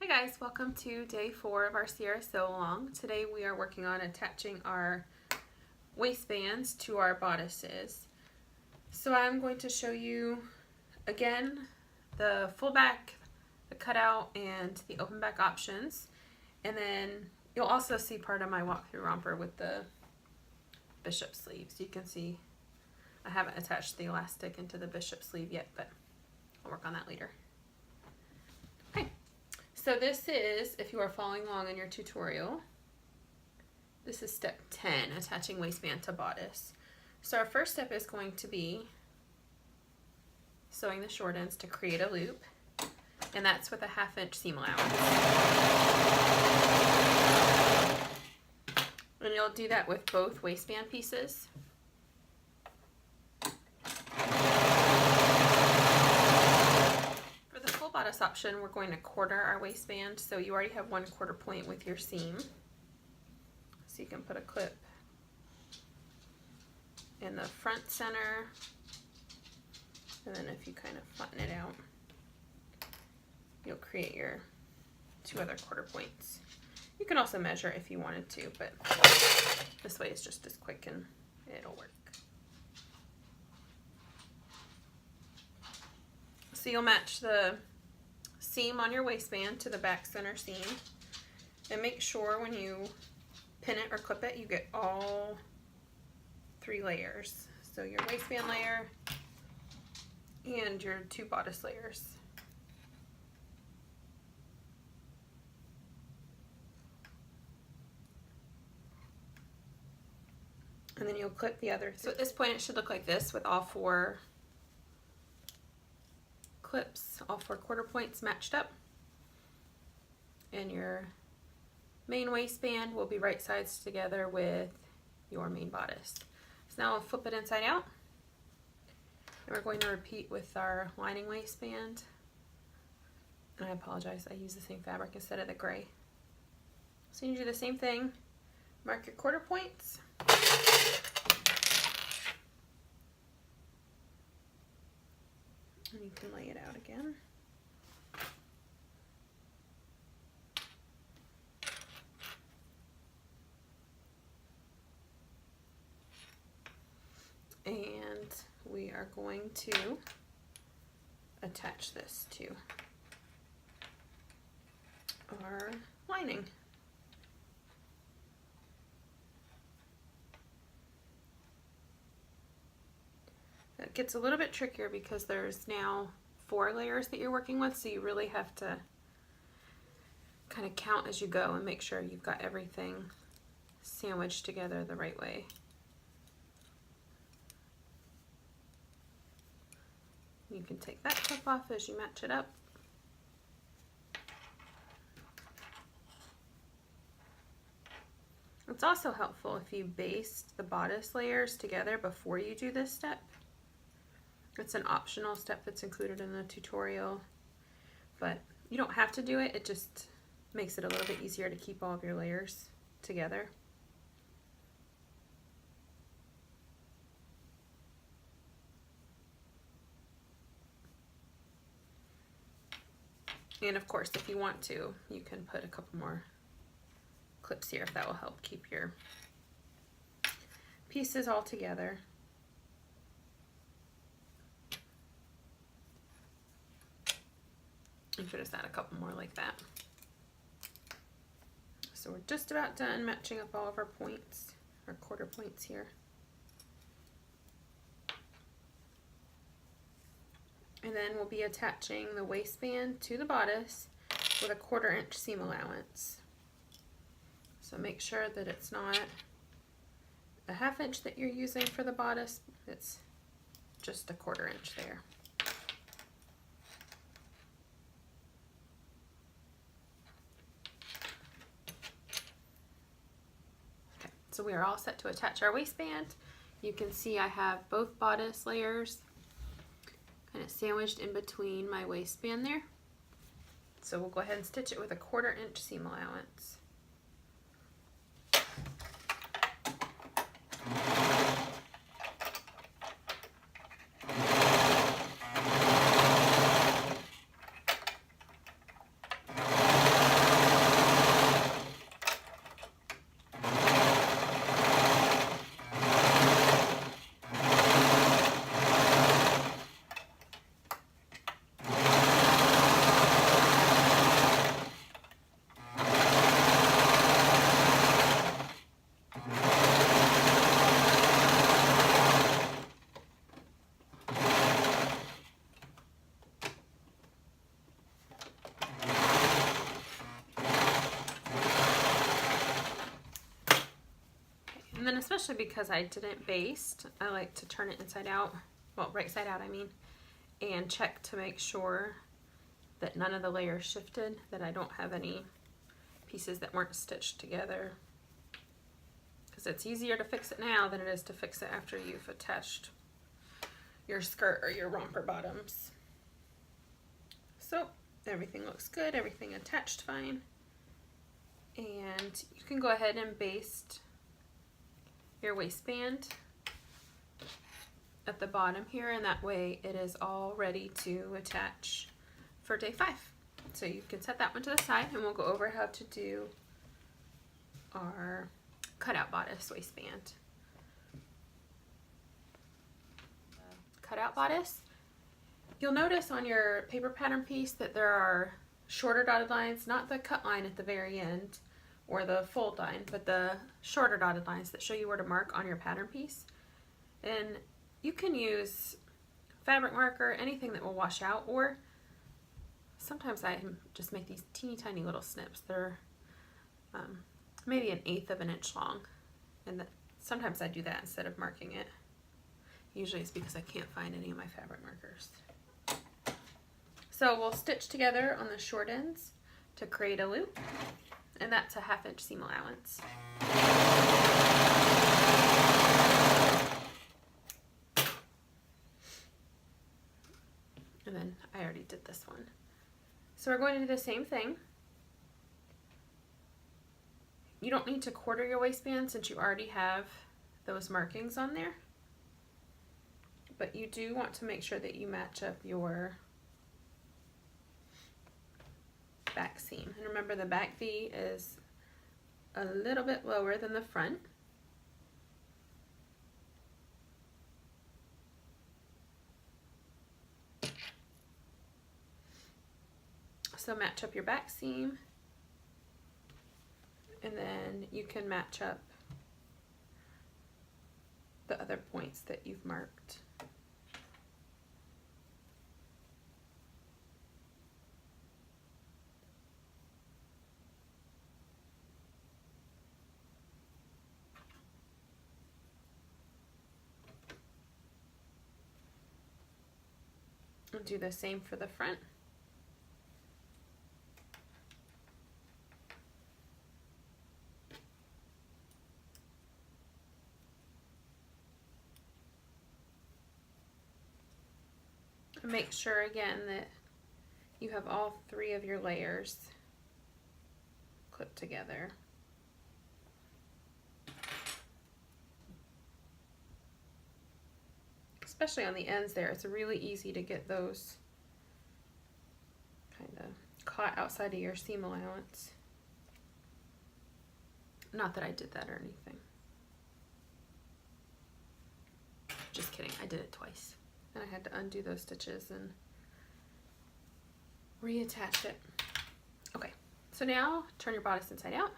Hi guys, welcome to day 4 of our Sierra Sew Along. Today we are working on attaching our waistbands to our bodices. So I'm going to show you again the full back, the cutout, and the open back options. And then you'll also see part of my walkthrough romper with the bishop sleeves. You can see I haven't attached the elastic into the bishop sleeve yet, but I'll work on that later. So this is, if you are following along in your tutorial, this is step 10, attaching waistband to bodice. So our first step is going to be sewing the short ends to create a loop, and that's with a 1/2 inch seam allowance. And you'll do that with both waistband pieces. Bodice option, we're going to quarter our waistband, so you already have 1/4 point with your seam, so you can put a clip in the front center, and then if you kind of flatten it out, you'll create your 2 other 1/4 points. You can also measure if you wanted to, but this way is just as quick and it'll work. So you'll match the seam on your waistband to the back center seam, and make sure when you pin it or clip it you get all 3 layers, so your waistband layer and your 2 bodice layers. And then you'll clip the other. So at this point it should look like this with all 4 clips, all 4 1/4 points matched up, and your main waistband will be right sides together with your main bodice. So now I'll flip it inside out, and we're going to repeat with our lining waistband. And I apologize, I used the same fabric instead of the gray. So you do the same thing, mark your 1/4 points, and you can lay it out again. And we are going to attach this to our lining. It gets a little bit trickier because there's now 4 layers that you're working with, so you really have to kind of count as you go and make sure you've got everything sandwiched together the right way. You can take that clip off as you match it up. It's also helpful if you baste the bodice layers together before you do this step. It's an optional step that's included in the tutorial, but you don't have to do it. It just makes it a little bit easier to keep all of your layers together. And of course, if you want to, you can put a couple more clips here if that will help keep your pieces all together. You could just add a couple more like that. So we're just about done matching up all of our points, our 1/4 points here. And then we'll be attaching the waistband to the bodice with a 1/4 inch seam allowance. So make sure that it's not a 1/2 inch that you're using for the bodice, it's just a 1/4 inch there. So we are all set to attach our waistband. You can see I have both bodice layers kind of sandwiched in between my waistband there. So we'll go ahead and stitch it with a 1/4 inch seam allowance. then especially because I didn't baste, I like to turn it inside out, well, right side out I mean, and check to make sure that none of the layers shifted, that I don't have any pieces that weren't stitched together. Because it's easier to fix it now than it is to fix it after you've attached your skirt or your romper bottoms. So everything looks good, everything attached fine. And you can go ahead and baste your waistband at the bottom here, and that way it is all ready to attach for day 5. So you can set that one to the side, and we'll go over how to do our cutout bodice waistband. Cutout bodice, you'll notice on your paper pattern piece that there are shorter dotted lines, not the cut line at the very end or the fold line, but the shorter dotted lines that show you where to mark on your pattern piece. And you can use fabric marker, anything that will wash out, or sometimes I just make these teeny tiny little snips. They're maybe 1/8 of an inch long, and sometimes I do that instead of marking it. Usually it's because I can't find any of my fabric markers. So we'll stitch together on the short ends to create a loop, and that's a 1/2 inch seam allowance. And then I already did this one. So we're going to do the same thing. You don't need to quarter your waistband since you already have those markings on there. But you do want to make sure that you match up your back seam. And remember, the back V is a little bit lower than the front. So match up your back seam, and then you can match up the other points that you've marked. And do the same for the front. And make sure again that you have all 3 of your layers clipped together. Especially on the ends there, it's really easy to get those kind of caught outside of your seam allowance. Not that I did that or anything. Just kidding, I did it twice. And I had to undo those stitches and reattach it. Okay, so now turn your bodice inside out.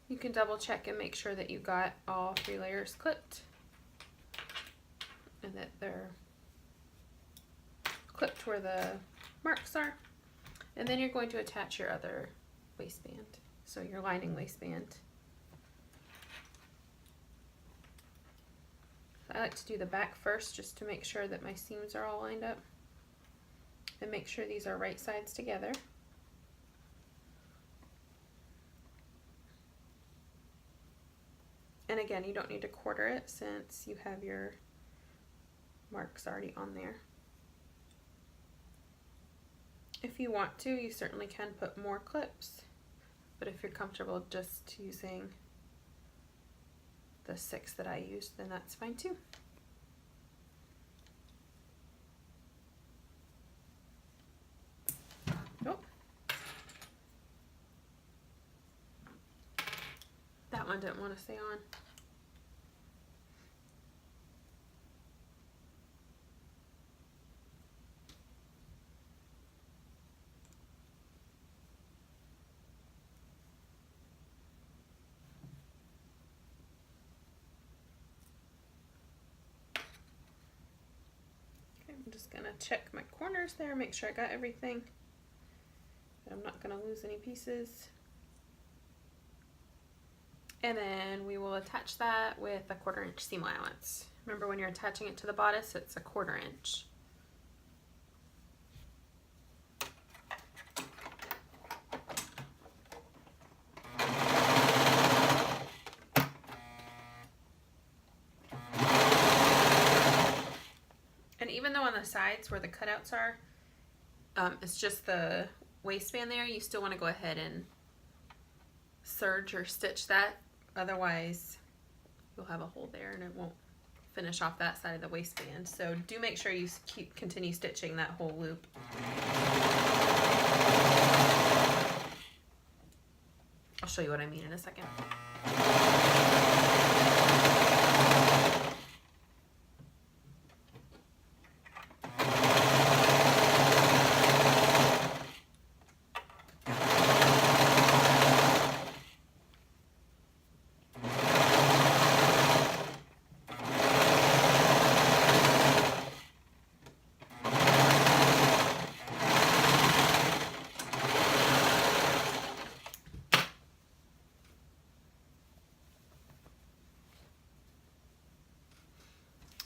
You can double check and make sure that you got all 3 layers clipped, and that they're clipped where the marks are. And then you're going to attach your other waistband, so your lining waistband. I like to do the back first just to make sure that my seams are all lined up, and make sure these are right sides together. And again, you don't need to quarter it since you have your marks already on there. If you want to, you certainly can put more clips, but if you're comfortable just using the 6 that I used, then that's fine too. Oh, that one didn't want to stay on. I'm just gonna check my corners there, make sure I got everything. I'm not gonna lose any pieces. And then we will attach that with a 1/4 inch seam allowance. Remember, when you're attaching it to the bodice, it's a 1/4 inch. And even though on the sides where the cutouts are, it's just the waistband there, you still want to go ahead and serge or stitch that. Otherwise, you'll have a hole there and it won't finish off that side of the waistband. So do make sure you continue stitching that whole loop. I'll show you what I mean in a second.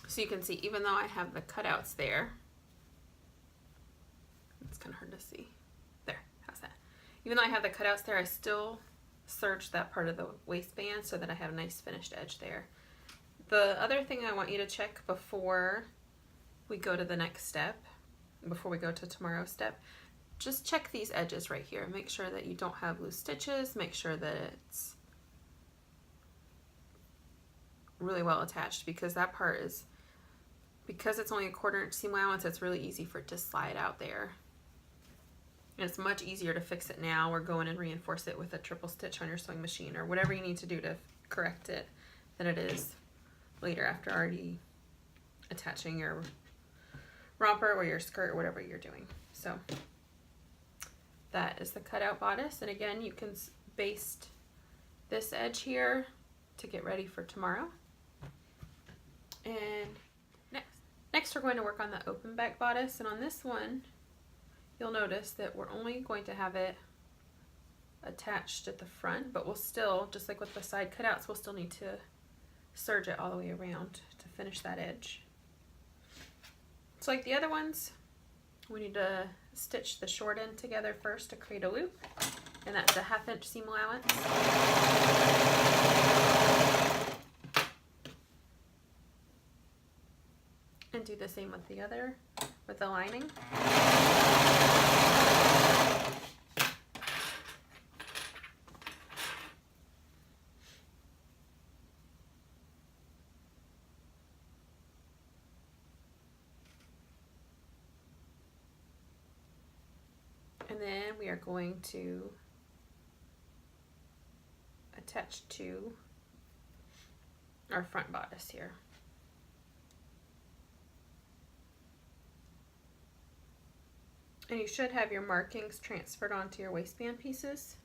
So you can see, even though I have the cutouts there, it's kind of hard to see. There, how's that? Even though I have the cutouts there, I still serged that part of the waistband so that I have a nice finished edge there. The other thing I want you to check before we go to the next step, before we go to tomorrow's step, just check these edges right here. Make sure that you don't have loose stitches. Make sure that it's really well attached, because that part is, because it's only a 1/4 inch seam allowance, it's really easy for it to slide out there. And it's much easier to fix it now or go in and reinforce it with a triple stitch on your sewing machine or whatever you need to do to correct it than it is later after already attaching your romper or your skirt or whatever you're doing. So that is the cutout bodice. And again, you can baste this edge here to get ready for tomorrow. And next we're going to work on the open back bodice, and on this one you'll notice that we're only going to have it attached at the front, but we'll still, just like with the side cutouts, we'll still need to serge it all the way around to finish that edge. So like the other ones, we need to stitch the short end together first to create a loop, and that's a 1/2 inch seam allowance. And do the same with the other, with the lining. And then we are going to attach to our front bodice here. And you should have your markings transferred onto your waistband pieces.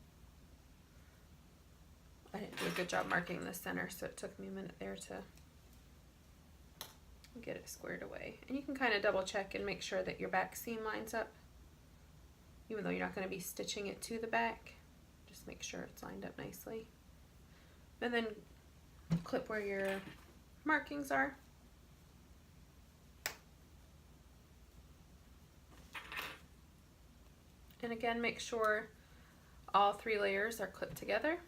I didn't do a good job marking the center, so it took me a minute there to get it squared away. And you can kind of double check and make sure that your back seam lines up. Even though you're not going to be stitching it to the back, just make sure it's lined up nicely. And then clip where your markings are. And again, make sure all 3 layers are clipped together,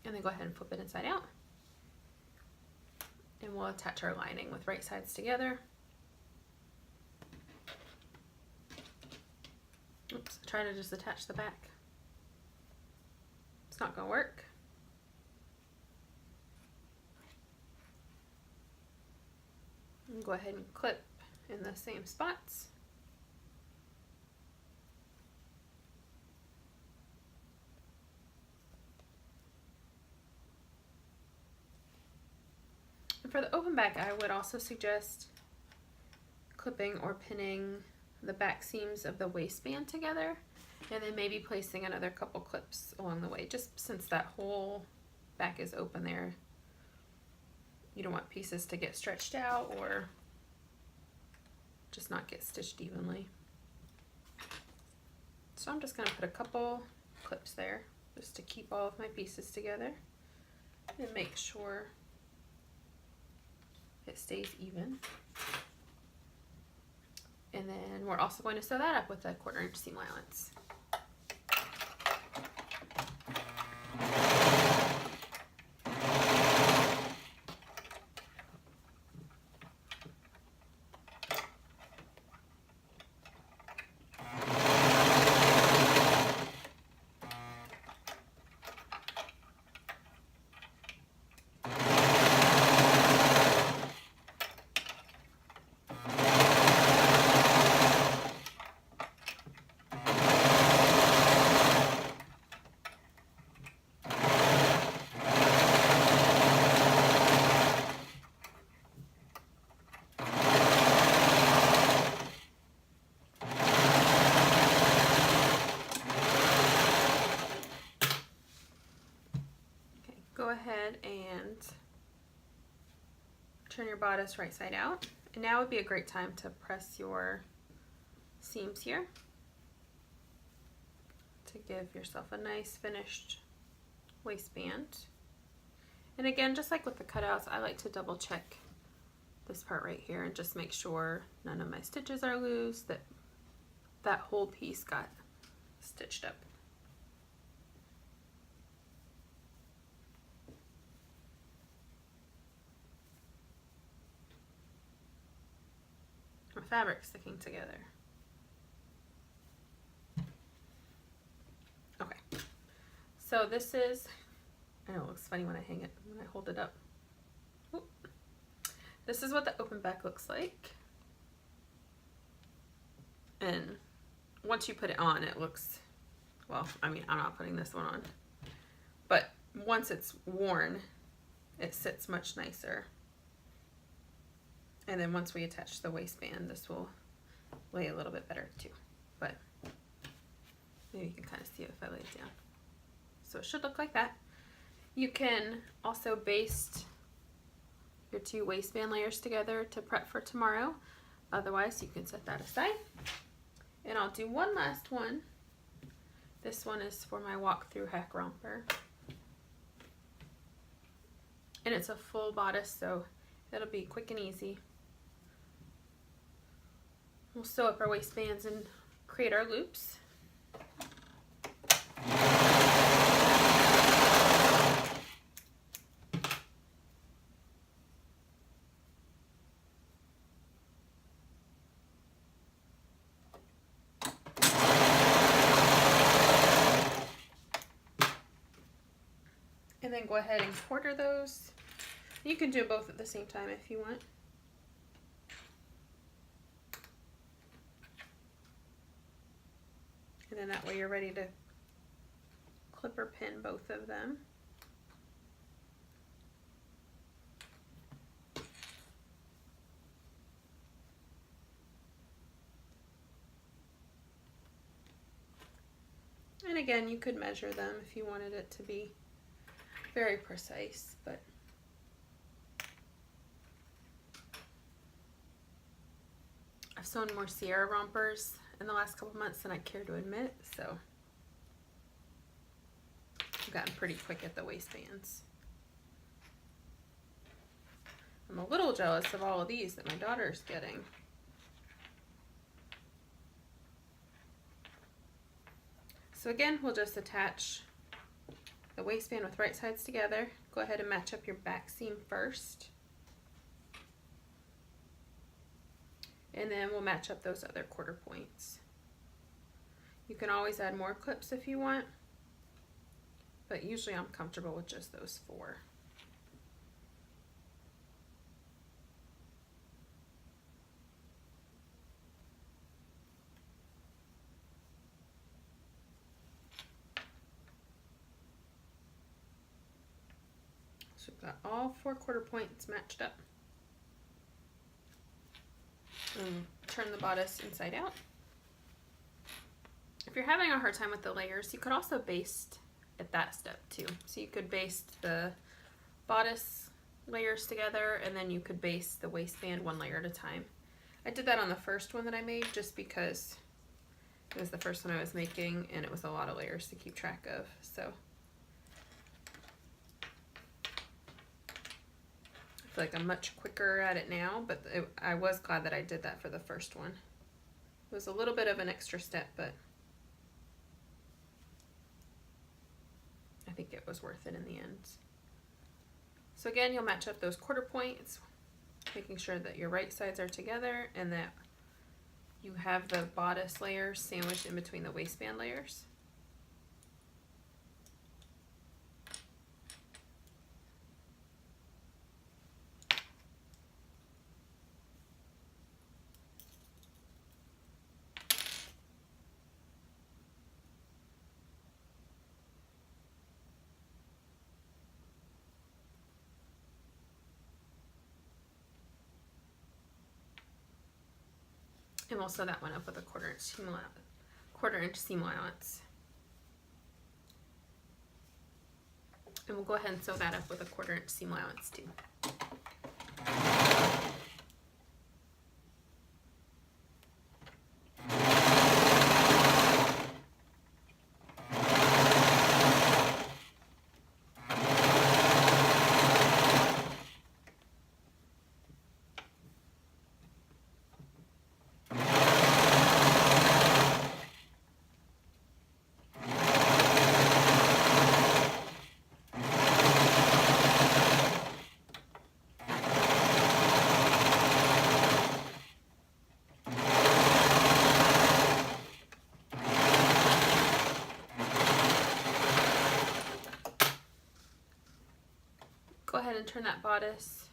and then go ahead and flip it inside out. And we'll attach our lining with right sides together. Oops, try to just attach the back. It's not going to work. And go ahead and clip in the same spots. And for the open back, I would also suggest clipping or pinning the back seams of the waistband together, and then maybe placing another couple clips along the way, just since that whole back is open there. You don't want pieces to get stretched out or just not get stitched evenly. So I'm just going to put a couple clips there just to keep all of my pieces together. and make sure it stays even. And then we're also going to sew that up with a 1/4 inch seam allowance. Go ahead and turn your bodice right side out. And now would be a great time to press your seams here to give yourself a nice finished waistband. And again, just like with the cutouts, I like to double check this part right here and just make sure none of my stitches are loose, that that whole piece got stitched up. My fabric sticking together. Okay, so this is, I know it looks funny when I hang it, when I hold it up. Oop. This is what the open back looks like. And once you put it on, it looks, well, I mean, I'm not putting this one on, but once it's worn, it sits much nicer. And then once we attach the waistband, this will lay a little bit better too. But maybe you can kind of see it if I lay it down. So it should look like that. You can also baste your 2 waistband layers together to prep for tomorrow. Otherwise, you can set that aside. And I'll do one last one. This one is for my walk-through hack romper. And it's a full bodice, so it'll be quick and easy. We'll sew up our waistbands and create our loops. And then go ahead and 1/4 those. You can do both at the same time if you want. And then that way you're ready to clip or pin both of them. And again, you could measure them if you wanted it to be very precise, but I've sewn more Sierra rompers in the last couple months than I care to admit, so I've gotten pretty quick at the waistbands. I'm a little jealous of all of these that my daughter's getting. So again, we'll just attach the waistband with right sides together. Go ahead and match up your back seam first. And then we'll match up those other 1/4 points. You can always add more clips if you want, but usually I'm comfortable with just those 4. So we've got all 4 1/4 points matched up. And turn the bodice inside out. If you're having a hard time with the layers, you could also baste at that step too. So you could baste the bodice layers together, and then you could baste the waistband 1 layer at a time. I did that on the first one that I made just because it was the first one I was making and it was a lot of layers to keep track of. So feel like I'm much quicker at it now, but I was glad that I did that for the first one. It was a little bit of an extra step, but I think it was worth it in the end. So again, you'll match up those quarter points, making sure that your right sides are together and that you have the bodice layers sandwiched in between the waistband layers. And we'll sew that one up with a quarter inch seam allowance. And we'll go ahead and sew that up with a 1/4 inch seam allowance too. Go ahead and turn that bodice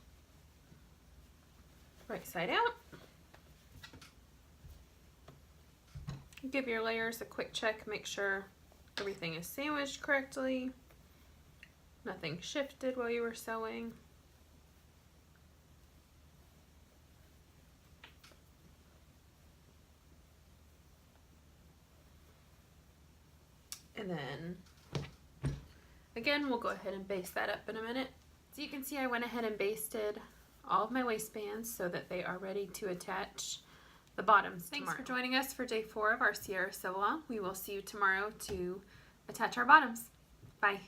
right side out. Give your layers a quick check, make sure everything is sandwiched correctly, nothing shifted while you were sewing. And then again, we'll go ahead and baste that up in a minute. So you can see I went ahead and basted all of my waistbands so that they are ready to attach the bottoms tomorrow. Thanks for joining us for day 4 of our Sierra Sew Along. We will see you tomorrow to attach our bottoms. Bye.